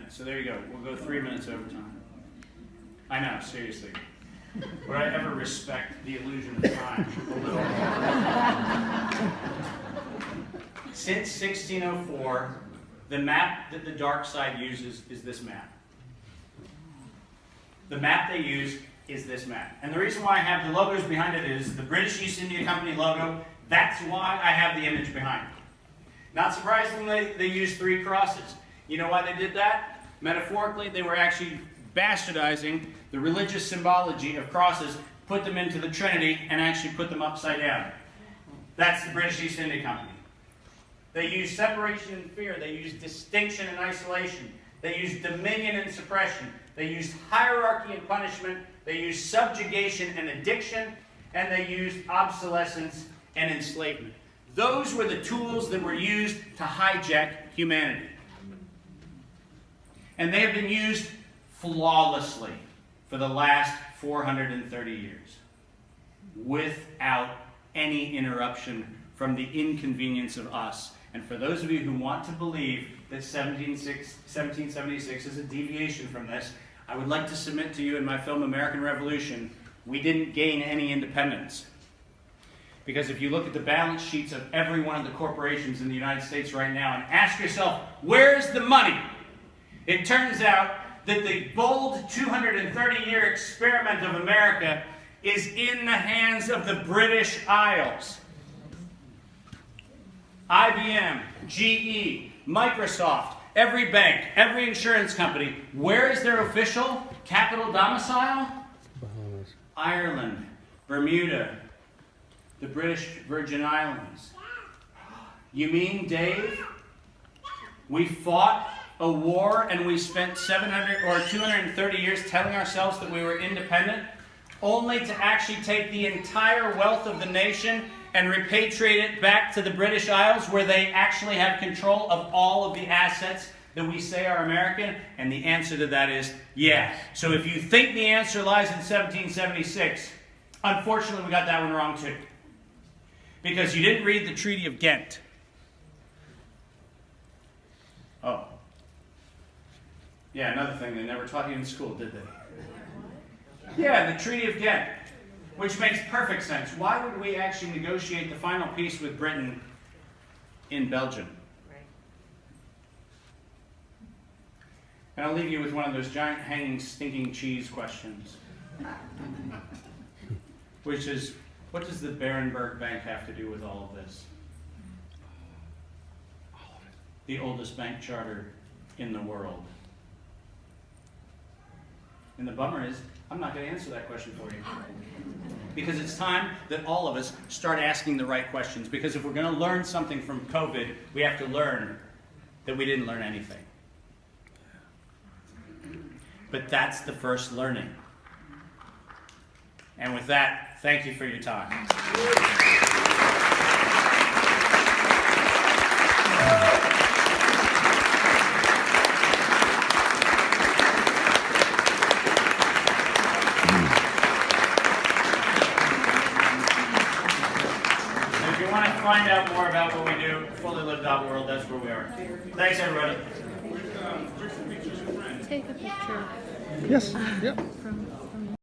minutes. So there you go. We'll go 3 minutes over time. I know, seriously. Would I ever respect the illusion of time a little? Since 1604, the map that the dark side uses is this map. The map they use is this map. And the reason why I have the logos behind it is the British East India Company logo. That's why I have the image behind it. Not surprisingly, they used 3 crosses. You know why they did that? Metaphorically, they were actually bastardizing the religious symbology of crosses, put them into the Trinity, and actually put them upside down. That's the British East India Company. They used separation and fear. They used distinction and isolation. They used dominion and suppression. They used hierarchy and punishment. They used subjugation and addiction. And they used obsolescence and enslavement. Those were the tools that were used to hijack humanity. And they have been used flawlessly for the last 430 years, without any interruption from the inconvenience of us. And for those of you who want to believe that 1776 is a deviation from this, I would like to submit to you in my film American Revolution, we didn't gain any independence. Because if you look at the balance sheets of every one of the corporations in the United States right now and ask yourself, where's the money? It turns out that the bold 230-year experiment of America is in the hands of the British Isles. IBM, GE, Microsoft, every bank, every insurance company, where is their official capital domicile? Bahamas. Ireland, Bermuda, the British Virgin Islands. You mean, Dave, we fought a war and we spent 700 or 230 years telling ourselves that we were independent, only to actually take the entire wealth of the nation and repatriate it back to the British Isles, where they actually have control of all of the assets that we say are American? And the answer to that is yeah. So if you think the answer lies in 1776, unfortunately we got that one wrong too. Because you didn't read the Treaty of Ghent. Oh. Yeah, another thing they never taught you in school, did they? Yeah, the Treaty of Ghent, which makes perfect sense. Why would we actually negotiate the final peace with Britain in Belgium? And I'll leave you with one of those giant hanging stinking cheese questions. Which is, what does the Berenberg Bank have to do with all of this? The oldest bank charter in the world. And the bummer is, I'm not going to answer that question for you. Because it's time that all of us start asking the right questions. Because if we're going to learn something from COVID, we have to learn that we didn't learn anything. But that's the first learning. And with that, thank you for your time. If you want to find out more about what we do, Fully Lived Out World, that's where we are. Thanks, everybody. Take a picture. Yes. Yep. From